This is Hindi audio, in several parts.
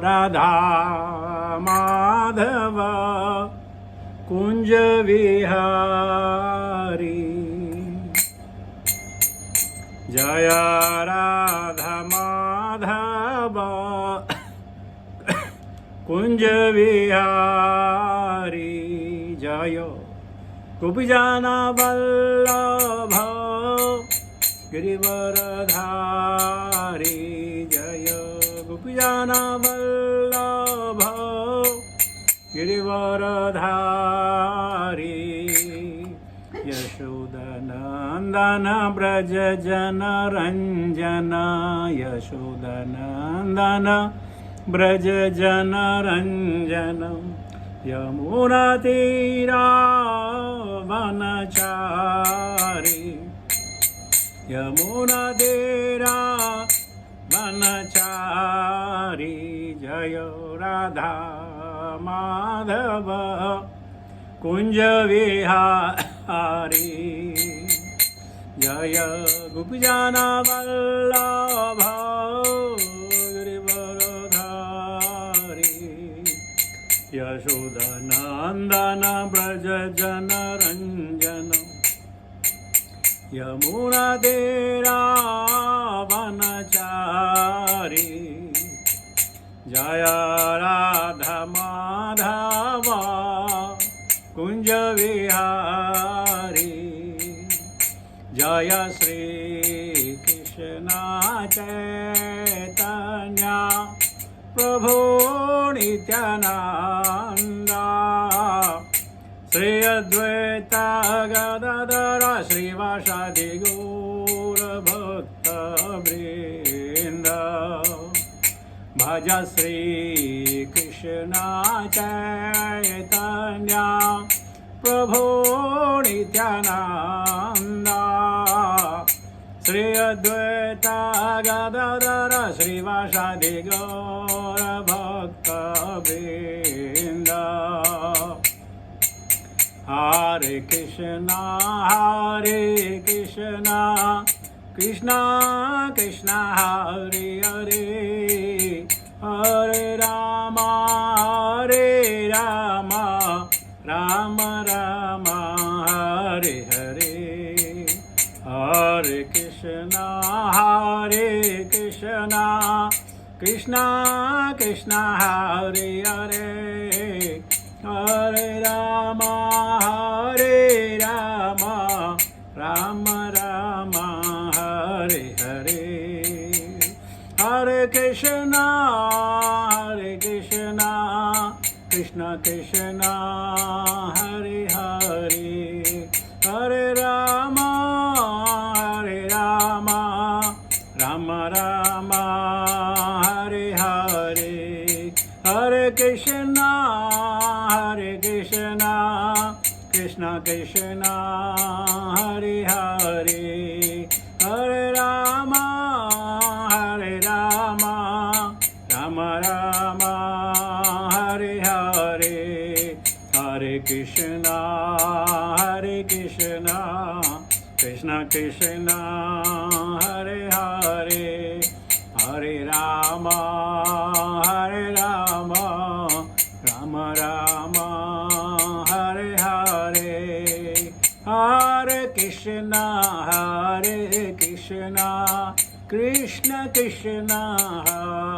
राधा माधव कुंज विहारी जय राधा माधव कुंज विहारी जय गोपीजन वल्लभ गिरिवरधारी जय गोपीजन वल्लभ गिरिवरधारी यशोदनंदन ब्रज जन रंजन यशोदनंदन ब्रज जन रंजन यमुना तीरा वनचारी यमुना तीरा वनचारी जय राधा माधव कुंज विहारी जय गोपीजन वल्लभ गिरिवरधारी यशोदनंदन ब्रज जन रंजन यमुना तीरा वनचारी जय राधा माधव कुंज विहारी जय श्री कृष्ण चैतन्य प्रभु नित्यानंद श्री अद्वैत गदाधर श्रीवासादि गौर भक्त वृंद भज श्री कृष्ण चैतन्य प्रभु नित्यानंद श्री अद्वैत गदाधर श्रीवासादि गौर भक्त वृंद हरे Krishna Krishna Krishna Hare Hare Hare Ram Ram Ram Hare Hare Hare Krishna Krishna Krishna Hare Hare Hare Ram Ram Ram Hare Hare Hare Krishna Krishna Krishna Hare Hare Hare Ram Ram Ram Hare Hare Hare Krishna Krishna Krishna Hare Hare Hare Ram Ram Ram Hare Hare Hare Krishna Krishna Krishna Hare Hare Hare Ram Ram Ram Hare Hare Hare Krishna Krishna Krishna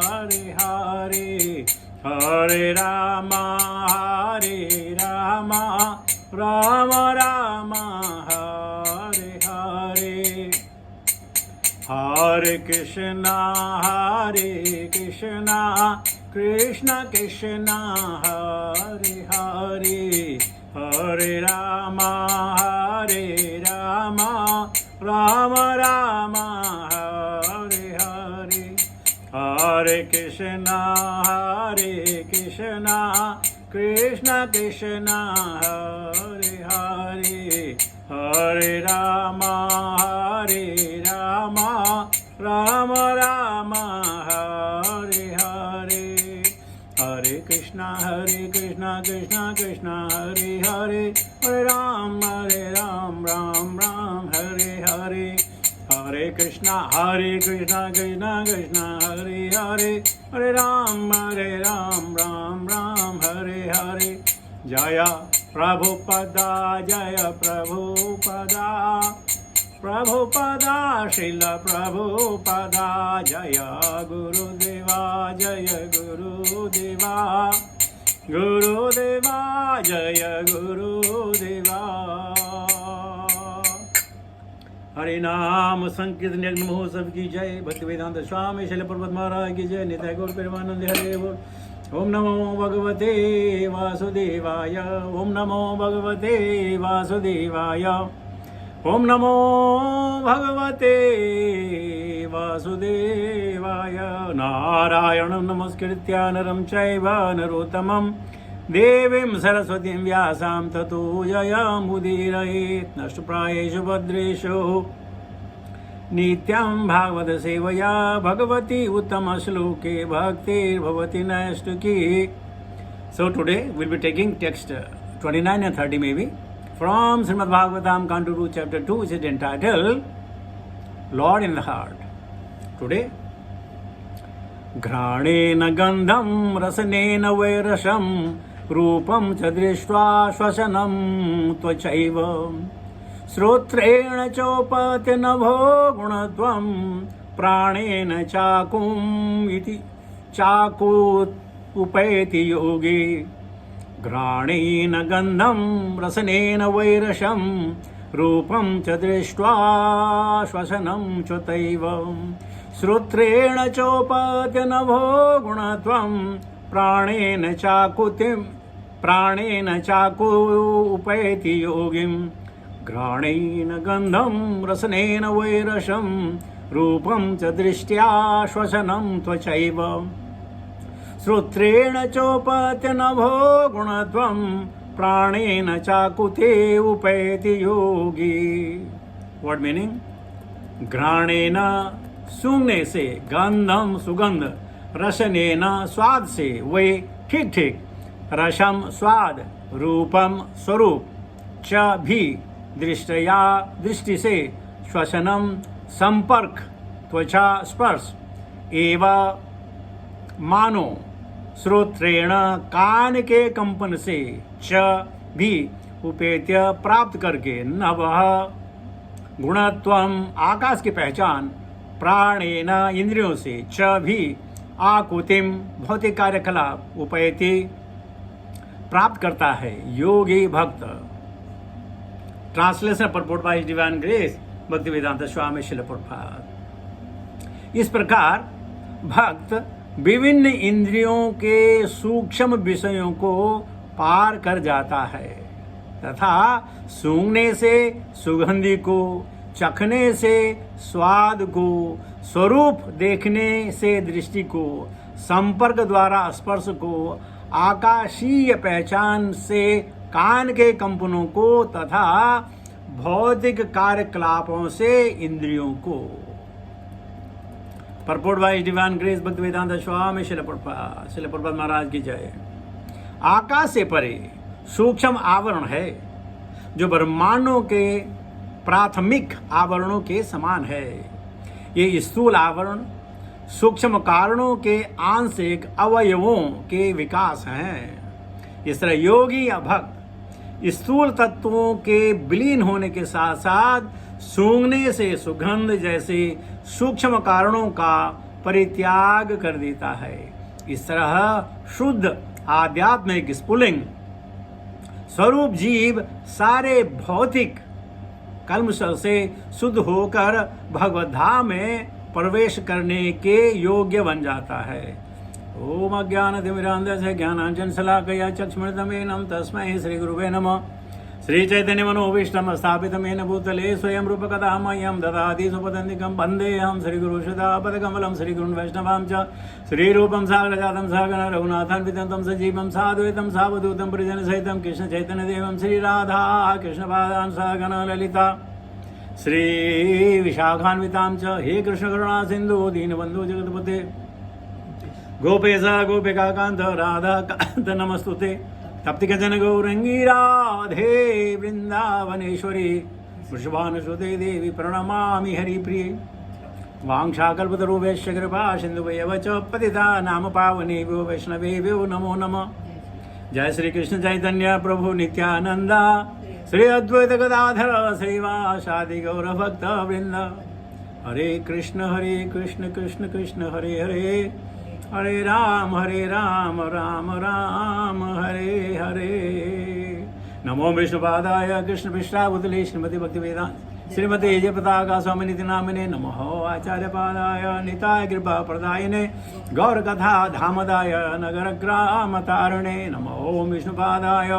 Hare Hare Hare Ram Ram Ram Hare Hare Hare Krishna Krishna Krishna Hare Hare Hare Ram Ram Ram Hare Hare Hare Krishna Krishna Krishna Hare Hare Hare Ram Ram Ram Hare Hare Hare Krishna Krishna Krishna Hare Hare Hare Ram Ram Ram Hare Hare Hare Krishna Krishna Krishna Hare Hare, Hare Ram Ram Ram Hare Hare. Jaya Prabhupada, Jaya Prabhupada, Prabhupada, Srila Prabhupada, Jaya Gurudeva, Jaya Gurudeva, Gurudeva, Jaya Gurudeva. हरे नाम संकीर्तन यज्ञ महोत्सव की जय, भक्ति वेदांत स्वामी शैल पर्वत महाराज की जय, नित्य गौर प्रेमानंद हरे बोल। ओम नमो भगवते वासुदेवाय, ओम नमो भगवते वासुदेवाय, ओम नमो भगवते वासुदेवाय। नारायणं नमस्कृत्य नरं चैव नरोत्तमं देवीं सरस्वतीं व्यासां ततो जयमुदीरयेत्। नष्टप्रायेषु भद्रेषु नित्यं भागवत सेवया Bhagwati उत्तमश्लोके भक्तिर्भवति नैष्ठिकी. So today we'll be taking text 29 and 30 maybe from Srimad Bhagavatam Canto 2 chapter 2, which is entitled Lord in the Heart. Today घ्राणेन गन्धं रसनेन वैरसं रूपं च दृष्ट्वा श्वसनं त्वचैव श्रोत्रेण चोपति नभो गुणत्वं प्राणेन चाकुम् इति चाकूपैति योगी. घ्राणेन गन्धं रसनेन वैरसं रूपं च दृष्ट्वा श्वसनं च तैव श्रोत्रेण चोपति नभो गुणत्वं प्राणेन चाकूपैति योगिं. घ्राणेन गन्धं रसनेन वैरसं रूपं च दृष्ट्या श्वसनं त्वचैव श्रोत्रेण चोपति नभो गुणत्वं प्राणेन चाकुते उपैति योगी. What meaning? घ्राणेन सूंघने से, गंधम सुगंध, रसनेन स्वाद से, वे ठीक ठीक, रसम स्वाद, रूपम स्वरूप, च भी दृष्टया दृष्टि से, श्वसनम संपर्क, त्वचा स्पर्श, एवं मानो श्रोत्रेण कान के कंपन से, च भी उपेत्य प्राप्त करके, नभः गुणत्वम आकाश की पहचान, प्राणेन इंद्रियों से, च भी आकुतिम भौतिक कार्यकलाप, उपैति प्राप्त करता है योगी भक्त. Translation purport by his divine grace भक्ति वेदांत स्वामी श्रील प्रभुपाद. इस प्रकार भक्त विभिन्न इंद्रियों के सूक्ष्म विषयों को पार कर जाता है तथा सूंघने से सुगंधि को, चखने से स्वाद को, स्वरूप देखने से दृष्टि को, संपर्क द्वारा स्पर्श को, आकाशीय पहचान से कान के कंपनों को तथा भौतिक कार्यकलापों से इंद्रियों को. परपोर्ट बाय डिवाइन ग्रेस भक्ति वेदांत स्वामी श्रील प्रभुपाद महाराज की जय. आकाश से परे सूक्ष्म आवरण है जो ब्रह्मांडों के प्राथमिक आवरणों के समान है. ये स्थूल आवरण सूक्ष्म कारणों के आंशिक अवयवों के विकास हैं. इस तरह योगी या भक्त स्थूल तत्वों के विलीन होने के साथ साथ सूंघने से सुगंध जैसे सूक्ष्म कारणों का परित्याग कर देता है. इस तरह शुद्ध आध्यात्मिक स्फुलिंग स्वरूप जीव सारे भौतिक कल्मश से शुद्ध होकर भगवत धाम में प्रवेश करने के योग्य बन जाता है. ओम अज्ञानतिमिरान्धस्य ज्ञानाञ्जन शलाकया चक्षुरुन्मीलितं तस्मै श्री गुरुवे नमः. श्री चैतन्य मनोभीष्टं स्थापितं येन भूतले स्वयं रूपकथा मह्यं ददाति स्वपदान्तिकं वन्देऽहं श्रीगुरुश्रीदापदकमलं श्रीगुरुन् वैष्णवां च श्रीरूपं साग्रजातं सहगण रघुनाथान्वितं तं सजीवं साद्वैतं सावधूतं परिजनसहितं कृष्णचैतन्यदेवं श्रीराधा कृष्णपादान् सहगण ललिता श्रीविशाखान्वितां च. हे कृष्णकरुणा सिन्धु दीनबन्धु जगत्पते गोपेश गोपिकान्त राधाकान्त नमस्तुते. तप्तिकजन गौरंगी राधे वृंदावनेश्वरी वृषभानुसुते देवी प्रणमामि हरिप्रिये वाञ्छाकल्पतरुभ्यश्च कृपा सिन्धुभ्येव च पतितानां पावनेभ्यो वैष्णवेभ्यो नमो नमः। जय श्री कृष्ण चैतन्य प्रभु नित्यानंद श्री अद्वैत गदाधर श्रीवासादि गौर भक्त वृंद। हरे कृष्ण कृष्ण कृष्ण हरे हरे, हरे राम राम राम हरे हरे। नमो विष्णुपादाय कृष्ण पृष्ठाभूतले श्रीमती भक्ति वेदांत श्रीमती जय पताका स्वामी निधि नामिने नमो आचार्य पादाय निताय कृपा प्रदायिने गौर कथा धामदाय नगर ग्राम तारणे नमो विष्णुपादाय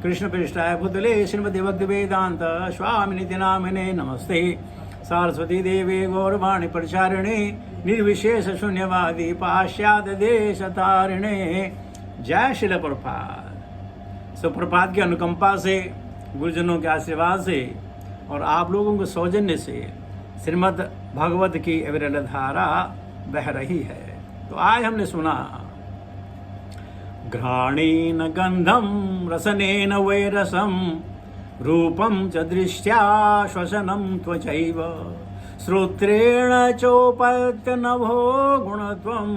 कृष्ण पृष्ठाय भूतले श्रीमती भक्ति वेदांत स्वामी निधि नामिने नमस्ते सरस्वती देवी गौरवाणी प्रचारिणे निर्विशेष शून्यवादी पाश्चात्य देश तारिणे। जय श्रील प्रभुपाद। सो प्रभुपाद की अनुकंपा से, गुरुजनों के आशीर्वाद से और आप लोगों के सौजन्य से श्रीमद् भगवत की अविरल धारा बह रही है। तो आज हमने सुना घ्राणेन गंधम रसनेन वैरसम रूपम च दृष्ट्या श्वसनम त्वचैव श्रोत्रेण चोपत्यनभो गुणत्वं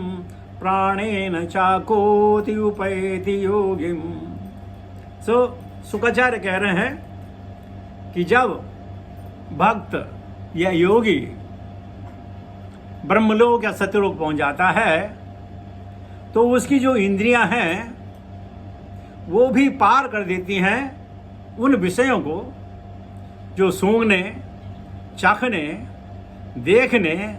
प्राणेन चाकोति उपैति योगिम। सो शुकाचार्य कह रहे हैं कि जब भक्त या योगी ब्रह्मलोक या सत्यलोक पहुंच जाता है तो उसकी जो इंद्रियां हैं वो भी पार कर देती हैं उन विषयों को जो सूंघने, चाखने, देखने,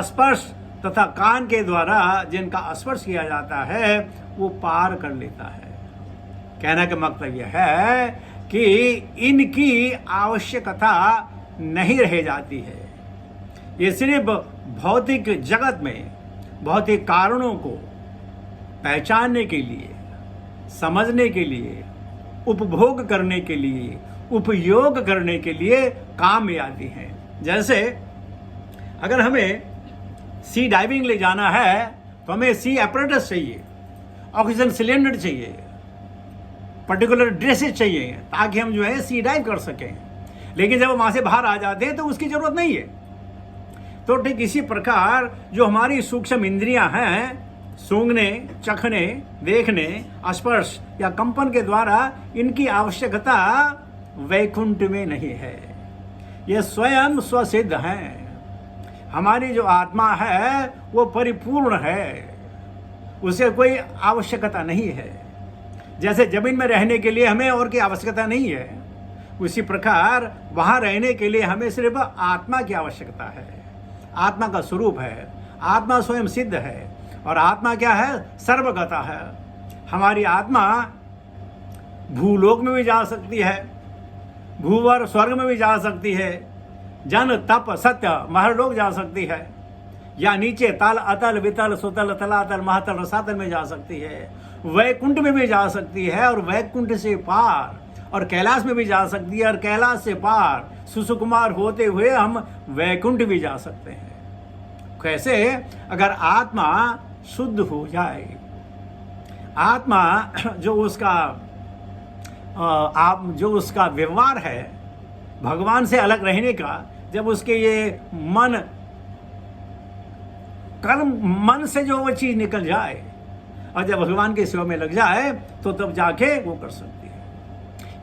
स्पर्श तथा कान के द्वारा जिनका स्पर्श किया जाता है वो पार कर लेता है। कहने का मतलब यह है कि इनकी आवश्यकता नहीं रह जाती है। ये सिर्फ भौतिक जगत में भौतिक कारणों को पहचानने के लिए, समझने के लिए, उपभोग करने के लिए, उपयोग करने के लिए काम में आती हैं। जैसे अगर हमें सी डाइविंग ले जाना है तो हमें सी apparatus चाहिए, ऑक्सीजन सिलेंडर चाहिए, पर्टिकुलर ड्रेसेस चाहिए ताकि हम जो है सी डाइव कर सकें। लेकिन जब वहाँ से बाहर आ जाते हैं तो उसकी ज़रूरत नहीं है। तो ठीक इसी प्रकार जो हमारी सूक्ष्म इंद्रियां हैं, सूंघने, चखने, देखने, स्पर्श या कंपन के द्वारा इनकी आवश्यकता वैकुंठ में नहीं है। ये स्वयं स्वसिद्ध हैं। हमारी जो आत्मा है वो परिपूर्ण है, उसे कोई आवश्यकता नहीं है। जैसे जमीन में रहने के लिए हमें और की आवश्यकता नहीं है, उसी प्रकार वहाँ रहने के लिए हमें सिर्फ आत्मा की आवश्यकता है। आत्मा का स्वरूप है, आत्मा स्वयं सिद्ध है। और आत्मा क्या है? सर्वगता है। हमारी आत्मा भूलोक में भी जा सकती है, भूवर स्वर्ग में भी जा सकती है, जन तप सत्य महरलोक जा सकती है, या नीचे तल अतल वितल सुतल तलातल महातल रसातल में जा सकती है, वैकुंठ में भी जा सकती है और वैकुंठ से पार, और कैलाश में भी जा सकती है और कैलाश से पार सुसुकुमार होते हुए हम वैकुंठ भी जा सकते हैं। कैसे? अगर आत्मा शुद्ध हो जाए, आत्मा जो उसका व्यवहार है भगवान से अलग रहने का, जब उसके ये मन से जो वो चीज निकल जाए और जब भगवान की सेवा में लग जाए तो तब जाके वो कर सकती है।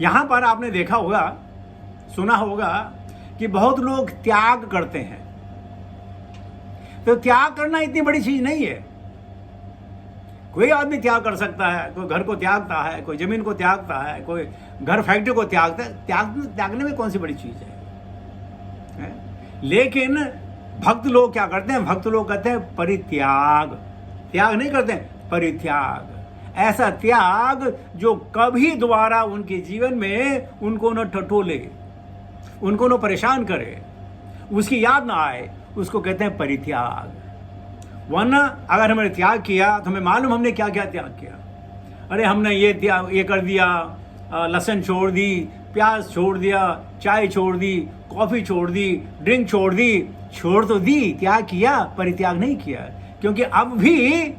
यहाँ पर आपने देखा होगा, सुना होगा कि बहुत लोग त्याग करते हैं। तो त्याग करना इतनी बड़ी चीज नहीं है। कोई आदमी त्याग कर सकता है, कोई घर को त्यागता है, कोई जमीन को त्यागता है, कोई घर फैक्ट्री को त्यागता है। त्यागने में कौन सी बड़ी चीज है? लेकिन भक्त लोग क्या करते हैं? भक्त लोग कहते हैं परित्याग। त्याग नहीं करते हैं, परित्याग। ऐसा त्याग जो कभी दोबारा उनके जीवन में उनको न टटोले, उनको न परेशान करे, उसकी याद ना आए, उसको कहते हैं परित्याग। वरना अगर हमने त्याग किया तो हमें मालूम हमने क्या क्या त्याग किया। अरे हमने ये कर दिया, लहसुन छोड़ दी, प्याज छोड़ दिया, चाय छोड़ दी, कॉफ़ी छोड़ दी, ड्रिंक छोड़ दी। छोड़ तो दी, त्याग किया, परित्याग नहीं किया। क्योंकि अब भी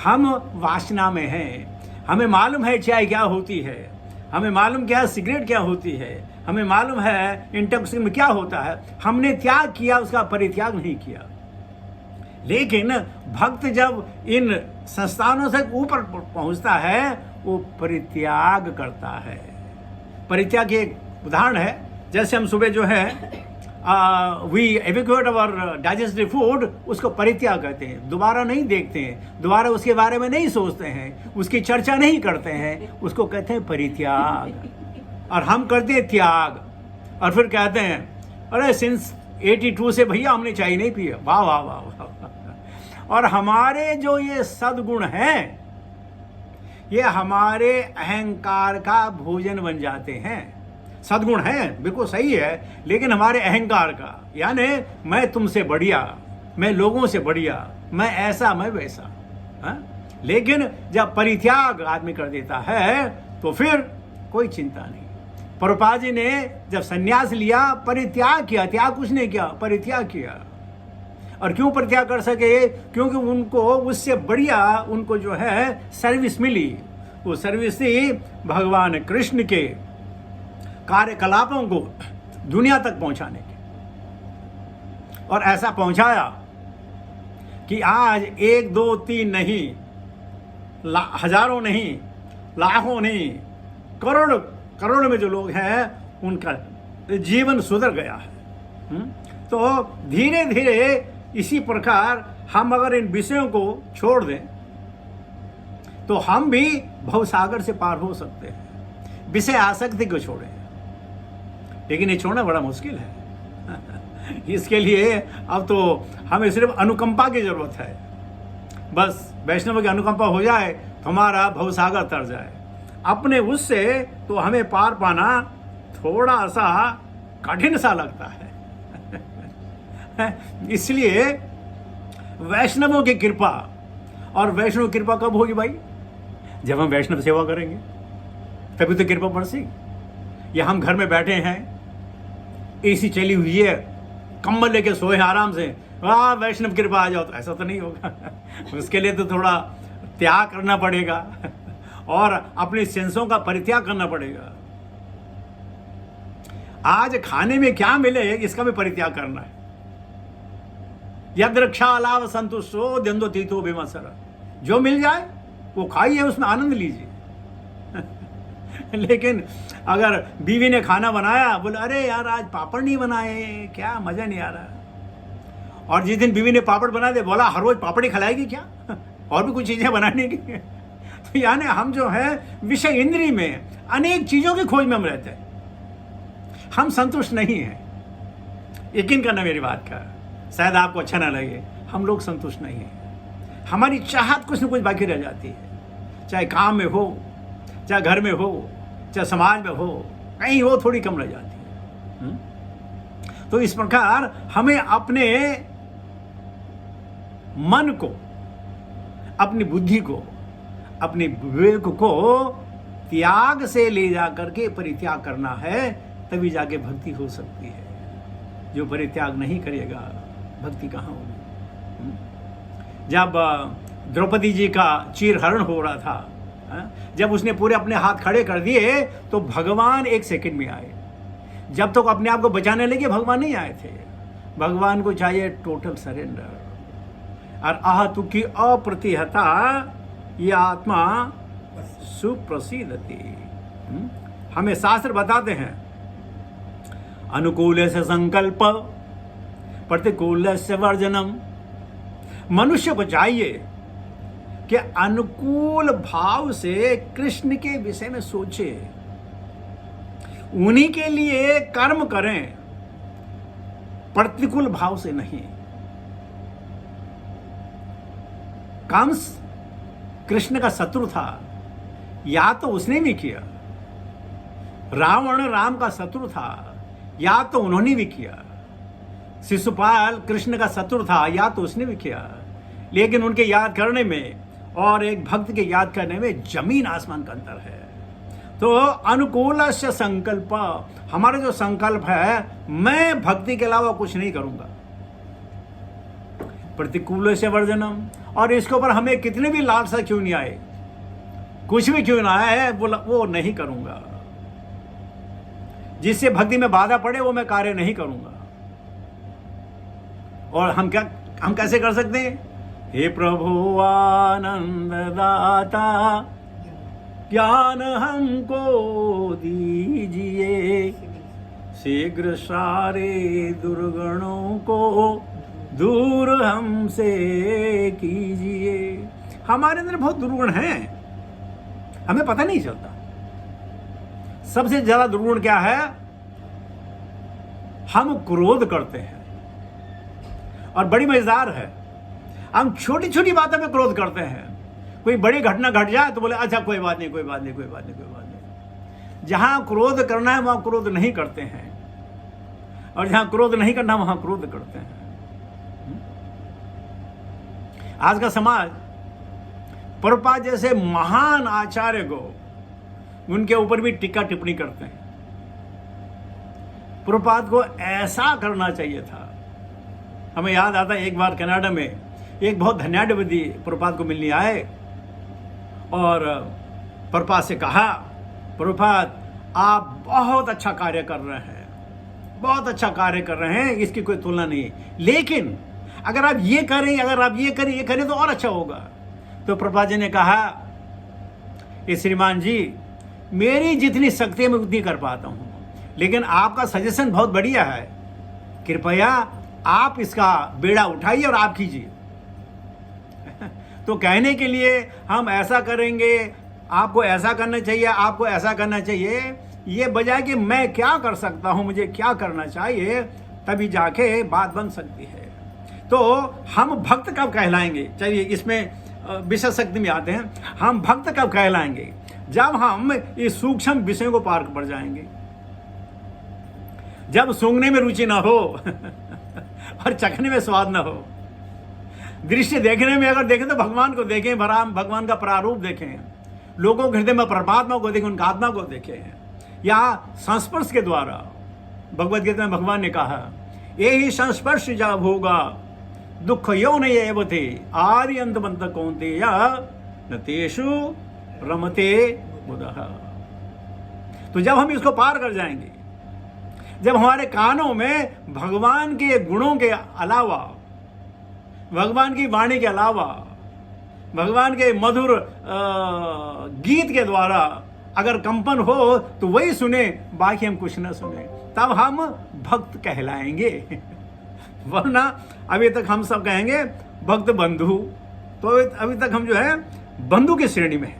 हम वासना में हैं। हमें मालूम है चाय क्या होती है, हमें मालूम क्या सिगरेट क्या होती है, हमें मालूम है इंटॉक्सिकेशन में क्या होता है। हमने त्याग किया, उसका परित्याग नहीं किया। लेकिन भक्त जब इन संस्थानों से ऊपर पहुंचता है, वो परित्याग करता है। परित्याग की एक उदाहरण है, जैसे हम सुबह जो है वी एविक्यूएट अवर डाइजेस्टिव फूड, उसको परित्याग कहते हैं। दोबारा नहीं देखते हैं, दोबारा उसके बारे में नहीं सोचते हैं, उसकी चर्चा नहीं करते हैं, उसको कहते हैं परित्याग। और हम करते हैं त्याग, और फिर कहते हैं अरे सिंस 82 से भैया हमने चाय नहीं पिया। वाह वाह वाह वाह। और हमारे जो ये सद्गुण हैं, ये हमारे अहंकार का भोजन बन जाते हैं। सद्गुण है, बिल्कुल सही है, लेकिन हमारे अहंकार का, यानी मैं तुमसे बढ़िया, मैं लोगों से बढ़िया, मैं ऐसा, मैं वैसा। हा? लेकिन जब परित्याग आदमी कर देता है तो फिर कोई चिंता नहीं। प्रभुपाद जी ने जब सन्यास लिया, परित्याग किया, त्याग कुछ नहीं किया, परित्याग किया। और क्यों परित्याग कर सके? क्योंकि उनको उससे बढ़िया उनको जो है सर्विस मिली। वो सर्विस थी भगवान कृष्ण के कार्यकलापों को दुनिया तक पहुंचाने की। और ऐसा पहुंचाया कि आज 1 2 3 नहीं, हजारों नहीं, लाखों नहीं, करोड़ों में जो लोग हैं, उनका जीवन सुधर गया है। तो धीरे धीरे इसी प्रकार हम अगर इन विषयों को छोड़ दें तो हम भी भवसागर से पार हो सकते हैं। विषय आसक्ति को छोड़ें, लेकिन ये छोड़ना बड़ा मुश्किल है। इसके लिए अब तो हमें सिर्फ अनुकंपा की जरूरत है। बस वैष्णव की अनुकंपा हो जाए तो हमारा भवसागर तर जाए। अपने उससे तो हमें पार पाना थोड़ा सा कठिन सा लगता है। इसलिए वैष्णवों की कृपा, और वैष्णव कृपा कब होगी भाई? जब हम वैष्णव सेवा करेंगे, तभी तो कृपा बरसेगी। या हम घर में बैठे हैं, एसी चली हुई है, कंबल लेके सोए हैं आराम से, वाह वैष्णव कृपा आ जाओ, तो ऐसा तो नहीं होगा। उसके लिए तो थोड़ा त्याग करना पड़ेगा और अपनी सेंसों का परित्याग करना पड़ेगा। आज खाने में क्या मिले इसका भी परित्याग करना है। यद रक्षा लाभ संतुष्टो दंदो तीतो विमर्शर, जो मिल जाए वो खाइए, उसमें आनंद लीजिए। लेकिन अगर बीवी ने खाना बनाया, बोले अरे यार आज पापड़ नहीं बनाए, क्या मजा नहीं आ रहा। और जिस दिन बीवी ने पापड़ बना दे, बोला हर रोज पापड़ ही खिलाएगी क्या? और भी कुछ चीजें बनाने की। तो यानी हम जो है विषय इंद्रिय में अनेक चीजों की खोज में हम रहते हैं, हम संतुष्ट नहीं हैं। यकीन करना मेरी बात का, शायद आपको अच्छा ना लगे, हम लोग संतुष्ट नहीं हैं। हमारी चाहत कुछ न कुछ बाकी रह जाती है, चाहे काम में हो, चाहे घर में हो, चाहे समाज में हो, कहीं हो थोड़ी कम रह जाती है। तो इस प्रकार हमें अपने मन को, अपनी बुद्धि को, अपने विवेक को त्याग से ले जाकर के परित्याग करना है, तभी जाके भक्ति हो सकती है। जो परित्याग नहीं करेगा, भक्ति कहाँ होगी? जब द्रौपदी जी का चीरहरण हो रहा था, जब उसने पूरे अपने हाथ खड़े कर दिए, तो भगवान 1 सेकंड में आए। जब तक अपने आप को बचाने लगे, भगवान नहीं आए थे। भगवान को चाहिए टोटल सरेंडर। और आहतु की अप्रतिहता ये आत्मा सुप्रसिद्धति। हमें शास्त्र बताते हैं, अनुकूल से संकल्प, प्रतिकूल से वर्जनम। मनुष्य को चाहिए कि अनुकूल भाव से कृष्ण के विषय में सोचे, उन्हीं के लिए कर्म करें, प्रतिकूल भाव से नहीं। कंस कृष्ण का शत्रु था, या तो उसने भी किया। रावण राम का शत्रु था, या तो उन्होंने भी किया। शिशुपाल कृष्ण का शत्रु था, या तो उसने भी किया। लेकिन उनके याद करने में और एक भक्त के याद करने में जमीन आसमान का अंतर है। तो अनुकूल से संकल्प, हमारा जो संकल्प है, मैं भक्ति के अलावा कुछ नहीं करूंगा। प्रतिकूल से वर्जनम, और इसके ऊपर हमें कितने भी लालसा क्यों नहीं आए, कुछ भी क्यों ना आए, वो नहीं करूंगा। जिससे भक्ति में बाधा पड़े वो मैं कार्य नहीं करूंगा। और हम कैसे कर सकते हैं? हे प्रभु आनंद दाता ज्ञान हमको दीजिए, शीघ्र सारे दुर्गुणों को दूर हमसे कीजिए। हमारे अंदर बहुत दुर्गुण हैं, हमें पता नहीं चलता। सबसे ज्यादा दुर्गुण क्या है? हम क्रोध करते हैं। और बड़ी मजेदार है, हम छोटी छोटी बातों में क्रोध करते हैं। कोई बड़ी घटना घट जाए तो बोले अच्छा कोई बात नहीं, कोई बात नहीं, कोई बात नहीं, कोई बात नहीं। जहां क्रोध करना है वहां क्रोध नहीं करते हैं, और जहां क्रोध नहीं करना वहां क्रोध करते हैं। आज का समाज प्रभुपाद जैसे महान आचार्य को उनके ऊपर भी टीका टिप्पणी करते हैं। प्रभुपाद को ऐसा करना चाहिए था। हमें याद आता है एक बार कनाडा में एक बहुत धन्याढ्यवादी प्रभुपाद को मिलने आए और प्रभुपाद से कहा, प्रभुपाद आप बहुत अच्छा कार्य कर रहे हैं, बहुत अच्छा कार्य कर रहे हैं, इसकी कोई तुलना नहीं, लेकिन अगर आप ये करें, अगर आप ये करें, ये करें तो और अच्छा होगा। तो प्रभुपाद जी ने कहा, ये श्रीमान जी मेरी जितनी शक्ति है मैं उतनी कर पाता हूं, लेकिन आपका सजेशन बहुत बढ़िया है, कृपया आप इसका बेड़ा उठाइए और आप कीजिए। तो कहने के लिए हम ऐसा करेंगे, आपको ऐसा करना चाहिए, आपको ऐसा करना चाहिए, ये बजाय कि मैं क्या कर सकता हूं, मुझे क्या करना चाहिए, तभी जाके बात बन सकती है। तो हम भक्त कब कहलाएंगे? चलिए इसमें विशेष शक्ति में आते हैं। हम भक्त कब कहलाएंगे? जब हम इस सूक्ष्म विषयों को पार कर जाएंगे, जब सूंघने में रुचि ना हो और चखने में स्वाद ना हो। दृश्य देखने में अगर देखें तो भगवान को देखें, भगवान का प्रारूप देखें, लोगों के हृदय में परमात्मा को देखें, उनका आत्मा को देखें, या संस्पर्श के द्वारा। भगवद गीता में भगवान ने कहा, ये ही संस्पर्श जब होगा दुख यो नहीं एवते आर्यंत बंत कौनते या नतेषु रमते बुधः। तो जब हम इसको पार कर जाएंगे, जब हमारे कानों में भगवान के गुणों के अलावा, भगवान की वाणी के अलावा, भगवान के मधुर गीत के द्वारा अगर कंपन हो तो वही सुने, बाकी हम कुछ ना सुने, तब हम भक्त कहलाएंगे। वरना अभी तक हम सब कहेंगे भक्त बंधु, तो अभी तक हम जो है बंधु की श्रेणी में है।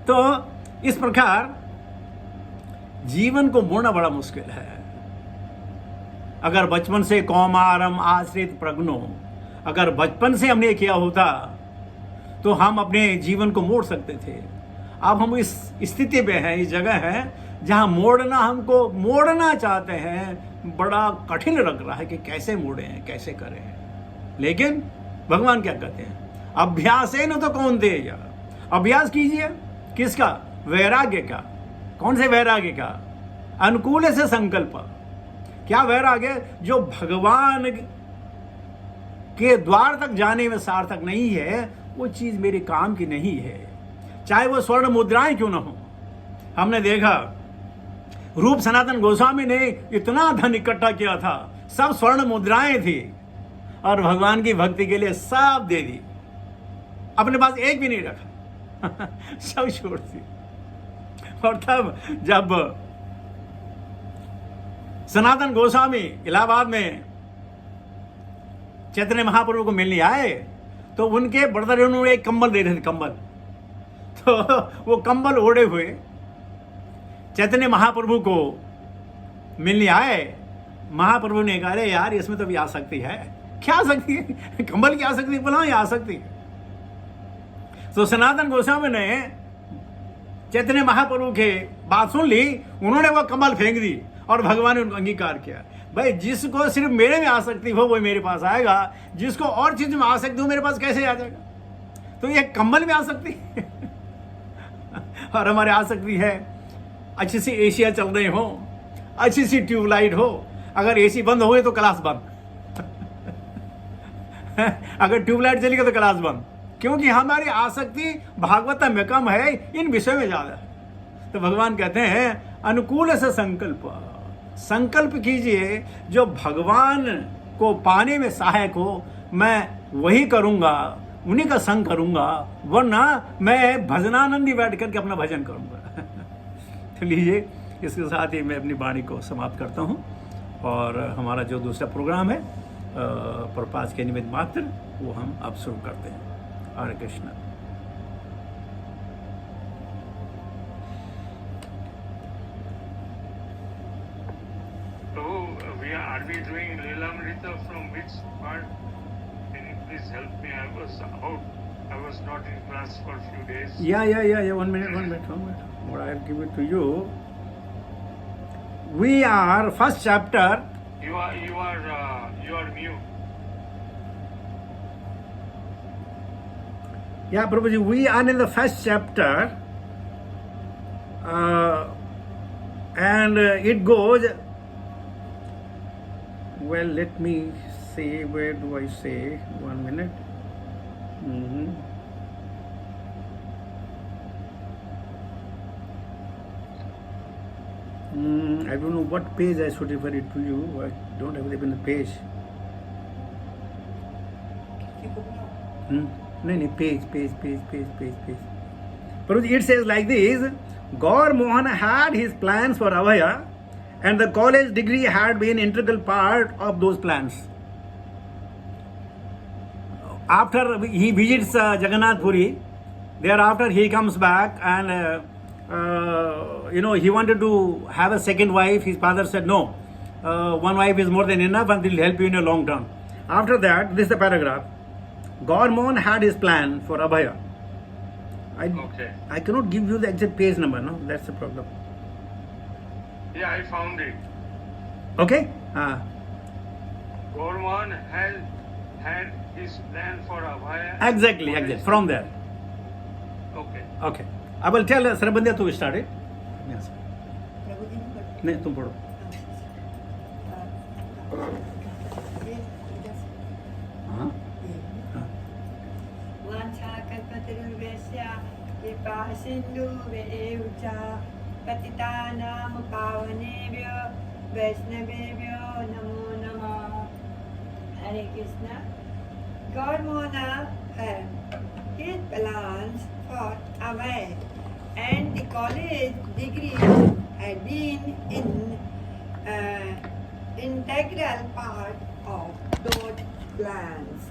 तो इस प्रकार जीवन को मोड़ना बड़ा मुश्किल है। अगर बचपन से कौमारम आश्रित प्रज्ञो, अगर बचपन से हमने किया होता तो हम अपने जीवन को मोड़ सकते थे। अब हम इस स्थिति में हैं, इस जगह है जहां हमको मोड़ना चाहते हैं, बड़ा कठिन लग रहा है कि कैसे मोड़ें, कैसे करें। लेकिन भगवान क्या कहते हैं, अभ्यास है न तो कौन दे, अभ्यास कीजिए। किसका? वैराग्य का। कौन से वैराग्य का? अनुकूल से संकल्प। क्या वैराग्य? जो भगवान के द्वार तक जाने में सार्थक नहीं है, वो चीज मेरे काम की नहीं है, चाहे वो स्वर्ण मुद्राएं क्यों ना हो। हमने देखा रूप सनातन गोस्वामी ने इतना धन इकट्ठा किया था, सब स्वर्ण मुद्राएं थी, और भगवान की भक्ति के लिए सब दे दी, अपने पास एक भी नहीं रखा। सब छोड़ दी। और तब जब सनातन गोस्वामी इलाहाबाद में चैतन्य महाप्रभु को मिलने आए तो उनके ब्रदर उन्होंने एक कंबल दे रहे थे, कंबल। तो वो कंबल ओढ़े हुए चैतन्य महाप्रभु को मिलने आए। महाप्रभु ने कहा, अरे यार इसमें तो भी आ सकती है। क्या आ सकती है? कंबल की आ सकती है? बोला आ सकती है। तो सनातन गोस्वामी ने चैतन्य महाप्रभु के बात सुन ली, उन्होंने वो कंबल फेंक दी और भगवान ने उनको अंगीकार किया। भाई जिसको सिर्फ मेरे में आसक्ति हो वो मेरे पास आएगा, जिसको और चीज में आसक्ति हो मेरे पास कैसे आ जाएगा? तो ये कंबल में आ सकती है। और हमारे आसक्ति है अच्छी सी एशिया चल रही हो, अच्छी सी ट्यूबलाइट हो, अगर एसी बंद हो गई तो क्लास बंद। अगर ट्यूबलाइट चली गई तो क्लास बंद, क्योंकि हमारी आसक्ति भागवत में कम है, इन विषयों में ज्यादा है। तो भगवान कहते हैं अनुकूल से संकल्प, संकल्प कीजिए जो भगवान को पाने में सहायक हो, मैं वही करूँगा, उन्हीं का संग करूँगा, वरना मैं भजनानंदी बैठ करके अपना भजन करूँगा। तो लीजिए, इसके साथ ही मैं अपनी वाणी को समाप्त करता हूँ और हमारा जो दूसरा प्रोग्राम है प्रपात के निमित्त मात्र, वो हम अब शुरू करते हैं। हरे Krishna. Are we doing Leelamrita from which part? Can you please help me? I was out. I was not in class for a few days. Yeah. 1 minute. What I'll give it to you. We are first chapter. You are mute. Yeah, Prabhuji, we are in the first chapter, and it goes. Well, let me see, where do I say? 1 minute. I don't know what page I should refer it to you. I don't have even the page. No, page. Prabhuji, it says like this: Gaur Mohan had his plans for Abhaya, and the college degree had been an integral part of those plans. After he visits Jagannath Puri, thereafter he comes back and he wanted to have a second wife. His father said no, one wife is more than enough and will help you in your long term. After that, this is the paragraph. Gaur Mohan had his plan for Abhaya. I cannot give you the exact page number, no? That's the problem. Yeah, I found it. Okay? Gaur Mohan had his plan for Abhaya. Exactly. From there. Okay. I will tell Sarabandhya to start it. Yes. नहीं, तुम पढ़ो. पतितानां पावनेभ्यो वैष्णवेभ्यो नमो नमः. Hare Krishna. Gaur Mohan had his plans for Abhay, and the college degree had been an integral part of those plans.